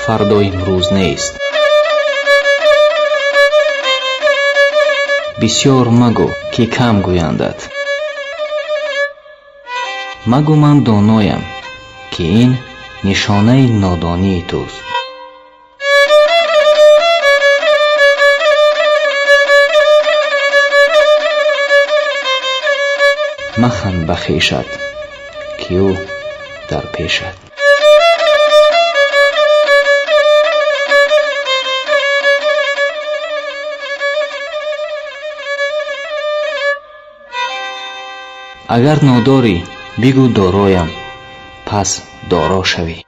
фардо имрӯз нест. бисёр магӯ, ки кам гӯяндад. магӯ ман доноям, ки ин нишонаи нодонии туст. маханд ба خویشت ки ӯ дар пешат. агар нодорӣ бигӯ дороям, пас доро шавӣ.